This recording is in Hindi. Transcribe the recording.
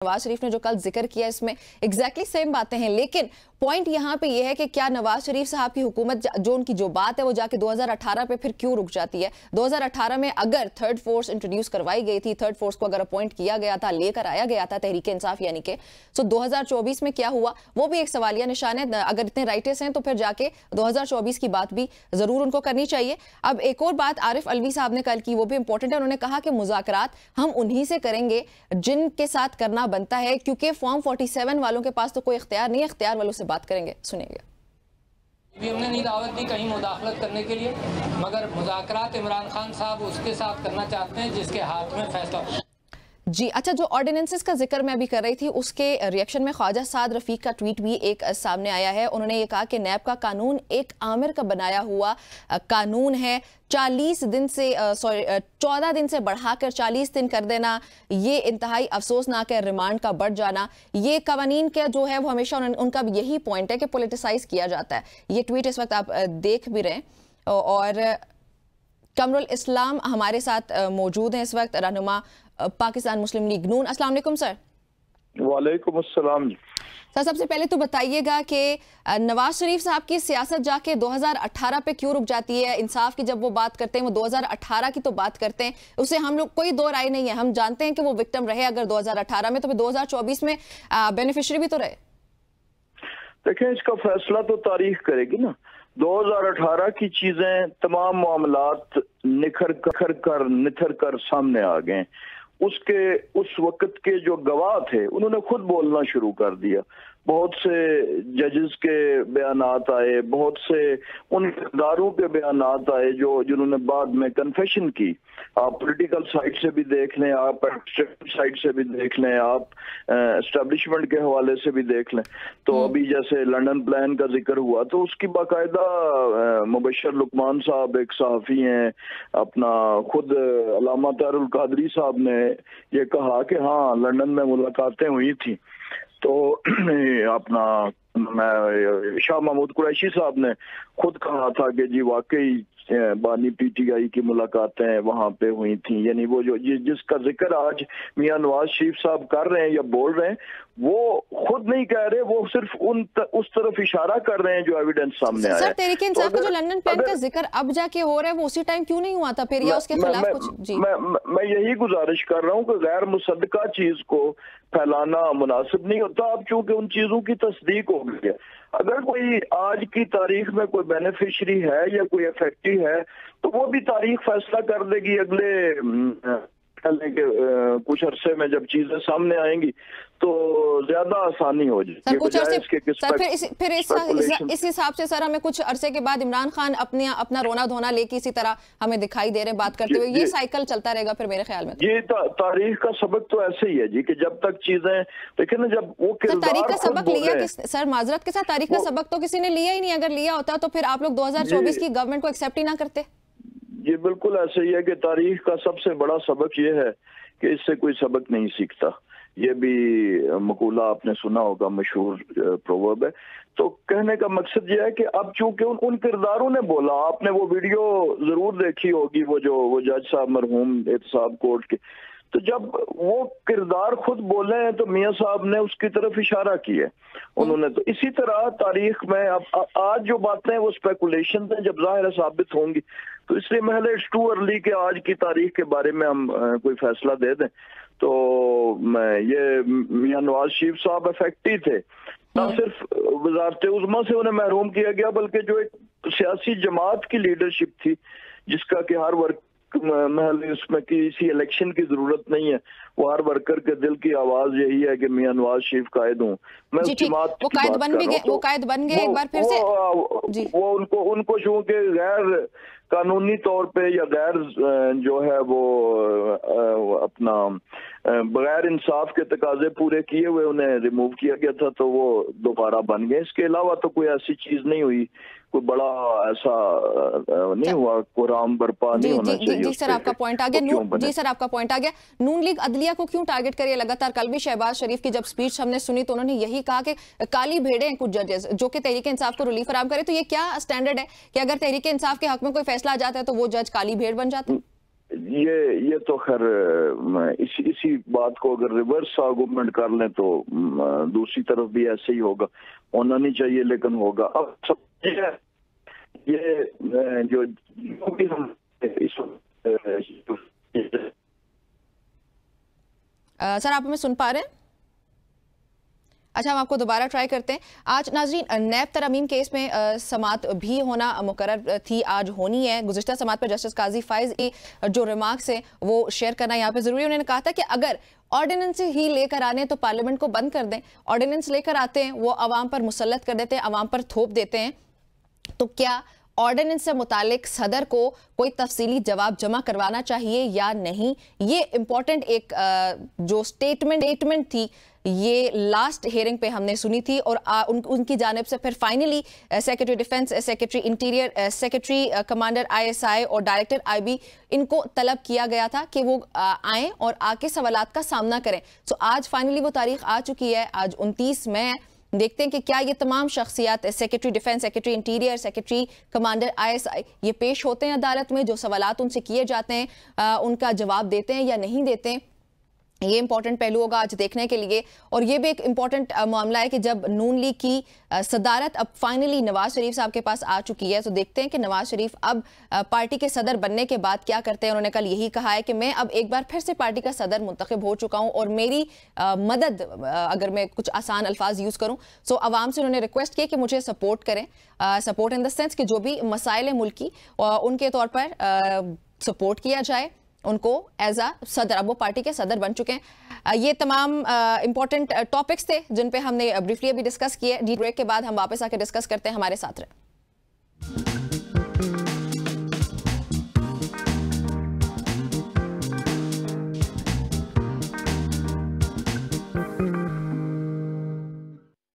नवाज शरीफ ने जो कल जिक्र किया इसमें एग्जैक्टली सेम बातें हैं, लेकिन पॉइंट यहाँ पे ये है कि क्या नवाज शरीफ साहब की हुकूमत जो उनकी जो बात है वो जाके 2018 पे फिर क्यों रुक जाती है। 2018 में अगर थर्ड फोर्स इंट्रोड्यूस करवाई गई थी, थर्ड फोर्स को अगर अपॉइंट किया गया था, लेकर आया गया था तहरीक इंसाफ यानी कि, तो 2024 में क्या हुआ वो भी एक सवालिया निशान है। अगर इतने राइटर्स हैं तो फिर जाके 2024 की बात भी जरूर उनको करनी चाहिए। अब एक और बात आरिफ अलवी साहब ने कल की, वो भी इंपॉर्टेंट है। उन्होंने कहा कि मुज़ाकरात हम उन्हीं से करेंगे जिनके साथ करना बनता है, क्योंकि फॉर्म 47 वालों के पास तो कोई इख्तियार नहीं है, इख्तियार वालों से बात करेंगे। सुनिएगा। हमने नहीं दावत दी कहीं मुदाखलत करने के लिए, मगर मुज़ाकरात इमरान खान साहब उसके साथ करना चाहते हैं जिसके हाथ में फैसला जी। अच्छा, जो ऑर्डिनेंसेस का जिक्र मैं अभी कर रही थी उसके रिएक्शन में ख्वाजा साद रफीक का ट्वीट भी एक सामने आया है। उन्होंने ये कहा कि नैब का कानून एक आमिर का बनाया हुआ कानून है। 40 दिन से 14 दिन से बढ़ाकर 40 दिन कर देना, ये इंतहाई अफसोसनाक है। रिमांड का बढ़ जाना, ये कवानीन का जो है वो हमेशा उनका यही पॉइंट है कि पोलिटिसाइज किया जाता है। ये ट्वीट इस वक्त आप देख भी रहे हैं। और कमरुल इस्लाम हमारे साथ मौजूद हैं इस वक्त, रहनुमा पाकिस्तान मुस्लिम लीग नून। अस्सलाम वालेकुम सर। वालेकुम अस्सलाम। सर, सबसे पहले तो बताइएगा कि नवाज शरीफ साहब की सियासत जाके 2018 पे क्यों रुक जाती है। इंसाफ की जब वो बात करते हैं वो 2018 की तो बात करते हैं, उससे हम लोग कोई दो राय नहीं है। हम जानते हैं कि वो विक्टिम रहे अगर 2018 में, तो फिर 2024 में बेनिफिशियरी भी तो रहे। देखें, इसका फैसला तो तारीख करेगी ना। 2018 की चीजें तमाम मामलात निथर कर सामने आ गए। उसके उस वक्त के जो गवाह थे उन्होंने खुद बोलना शुरू कर दिया। बहुत से जजेस के बयानात आए, बहुत से उन किरदारों के बयानात आए जिन्होंने बाद में कन्फेशन की। आप पॉलिटिकल साइड से भी देख लें, आप साइड से भी देख लें, आप एस्टेब्लिशमेंट के हवाले से भी देख लें। तो अभी जैसे लंदन प्लान का जिक्र हुआ तो उसकी बाकायदा मुबशर लुकमान साहब एक सहाफ़ी हैं, अपना खुद अल्लामा तारुल कादरी साहब ने ये कहा कि हाँ लंदन में मुलाकातें हुई थी। तो अपना शाह महमूद कुरैशी साहब ने खुद कहा था कि जी वाकई बानी पीटीआई की मुलाकातें वहां पे हुई थी। यानी वो जो जिसका जिक्र आज मियां नवाज शरीफ साहब कर रहे हैं या बोल रहे हैं, वो खुद नहीं कह रहे, वो सिर्फ उस तरफ इशारा कर रहे हैं जो एविडेंस सामने आया है। सर, तहरीक इंसाफ का जो लंदन प्लान का जिक्र अब जाके हो रहा है वो उसी टाइम क्यों नहीं हुआ था फिर, या उसके खिलाफ कुछ? जी, मैं यही गुजारिश कर रहा हूँ कि गैर मुसद्दका चीज को फैलाना मुनासिब नहीं होता। अब चूंकि उन चीजों की तस्दीक हो गई है, अगर कोई आज की तारीख में कोई बेनिफिशरी है या कोई इफेक्टी है तो वो भी तारीख फैसला कर देगी अगले कुछ अरसे में। जब चीजें सामने आएंगी तो ज्यादा आसानी हो जाएगी। कुछ अरसे फिर इस हिसाब से सर हमें कुछ अरसे के बाद इमरान खान अपना रोना धोना लेके इसी तरह हमें दिखाई दे रहे हैं बात करते हुए। ये साइकिल चलता रहेगा फिर मेरे ख्याल में। ये तारीख का सबक तो ऐसे ही है जी कि जब तक चीजें देखिए ना, जब वो तारीख का सबक लिया सर, माजरत के साथ तारीख का सबक तो किसी ने लिया ही नहीं। अगर लिया होता तो फिर आप लोग 2024 की गवर्नमेंट को एक्सेप्ट ही ना करते। ये बिल्कुल ऐसे ही है कि तारीख का सबसे बड़ा सबक ये है कि इससे कोई सबक नहीं सीखता। ये भी मकूला आपने सुना होगा, मशहूर प्रोवर्ब है। तो कहने का मकसद ये है कि अब चूंकि उन किरदारों ने बोला, आपने वो वीडियो जरूर देखी होगी, वो जज साहब मरहूम एहतसाब कोर्ट के, तो जब वो किरदार खुद बोले हैं तो मियां साहब ने उसकी तरफ इशारा किया है उन्होंने। तो इसी तरह तारीख में अब आज जो बातें हैं वो स्पेकुलेशन हैं, जब जाहिर साबित होंगी तो इसलिए महल इट्स टू अर्ली के आज की तारीख के बारे में हम कोई फैसला दे दें। तो ये मियां नवाज शरीफ साहब इफेक्टिव थे, ना सिर्फ वजारत उज़्मा से उन्हें महरूम किया गया बल्कि जो एक सियासी जमात की लीडरशिप थी जिसका कि हर वर्ग महल उसमें किसी इलेक्शन की जरूरत नहीं है, वो हर वर्कर के दिल की आवाज यही है कि मियां नवाज शरीफ कायद हूँ। मैं उस जमात वो कायद बन भी गए, वो कायद बन गए एक बार फिर से। वो उनको चूंकि गैर कानूनी तौर पे या गैर जो है वो अपना बगैर इंसाफ के तकाजे पूरे किए हुए उन्हें रिमूव किया गया था, तो वो दोबारा बन गए। इसके अलावा तो कोई ऐसी चीज नहीं हुई, कोई बड़ा ऐसा नहीं हुआ, कोराम बर्पा नहीं होना चाहिए। जी सर, आपका पॉइंट आ गया। जी सर, आपका पॉइंट आ गया। नून लीग अदलिया को क्यों टारगेट करिए लगातार? कल भी शहबाज शरीफ की जब स्पीच हमने सुनी तो उन्होंने यही कहा कि काली भेड़े हैं कुछ जजेस जो कि तहरीक इंसाफ को रिलीफ फराहम करे। तो ये क्या स्टैंडर्ड है कि अगर तहरीक इंसाफ के हक में कोई फैसला आ जाता है तो वो जज काली भेड़ बन जाता है? ये तो खैर इसी बात को अगर रिवर्स आर्गुमेंट कर लें तो दूसरी तरफ भी ऐसे ही होगा, होना नहीं चाहिए लेकिन होगा। अब सब ये जो भी हम सर आप हमें सुन पा रहे हैं? अच्छा, हम आपको दोबारा ट्राई करते हैं। आज नाजरीन नैब तरमीम केस में समात भी होना मुकर्रर थी, आज होनी है। गुज़िश्ता समात पर जस्टिस काजी फाइज की जो रिमार्क्स हैं वो शेयर करना यहाँ पे ज़रूरी है। उन्होंने कहा था कि अगर ऑर्डिनेंस ही लेकर आने तो पार्लियामेंट को बंद कर दें, ऑर्डिनेंस लेकर आते हैं वो अवाम पर मुसल्लत कर देते हैं, अवाम पर थोप देते हैं, तो क्या ऑर्डिनेंस से मुतालिक सदर को कोई तफसीली जवाब जमा करवाना चाहिए या नहीं? ये इंपॉर्टेंट एक जो स्टेटमेंट थी ये लास्ट हियरिंग पे हमने सुनी थी और उनकी जानिब से फिर finally secretary defence, secretary interior, secretary commander ISI और डायरेक्टर IB इनको तलब किया गया था कि वो आएँ और आके सवालात का सामना करें। तो आज फाइनली वो तारीख आ चुकी है, आज 29 मई। देखते हैं कि क्या ये तमाम शख्सियात secretary defence, secretary interior, secretary commander ISI ये पेश होते हैं अदालत में, जो सवालात उनसे किए जाते हैं उनका जवाब देते हैं या नहीं देते हैं। ये इंपॉर्टेंट पहलू होगा आज देखने के लिए। और ये भी एक इंपॉर्टेंट मामला है कि जब नून लीग की सदारत अब फाइनली नवाज शरीफ साहब के पास आ चुकी है, तो देखते हैं कि नवाज शरीफ अब पार्टी के सदर बनने के बाद क्या करते हैं। उन्होंने कल यही कहा है कि मैं अब एक बार फिर से पार्टी का सदर मुंतखब हो चुका हूं और मेरी मदद, अगर मैं कुछ आसान अल्फाज यूज़ करूं, तो आवाम से उन्होंने रिक्वेस्ट की कि मुझे सपोर्ट करें, सपोर्ट इन द सेंस कि जो भी मसाइल मुल्की उनके तौर पर सपोर्ट किया जाए उनको एज अ सदर। अब वो पार्टी के सदर बन चुके हैं। ये तमाम इंपॉर्टेंट टॉपिक्स थे जिन पे हमने ब्रीफली अभी डिस्कस किए। डी ब्रेक के बाद हम वापस आकर डिस्कस करते हैं, हमारे साथ रहे।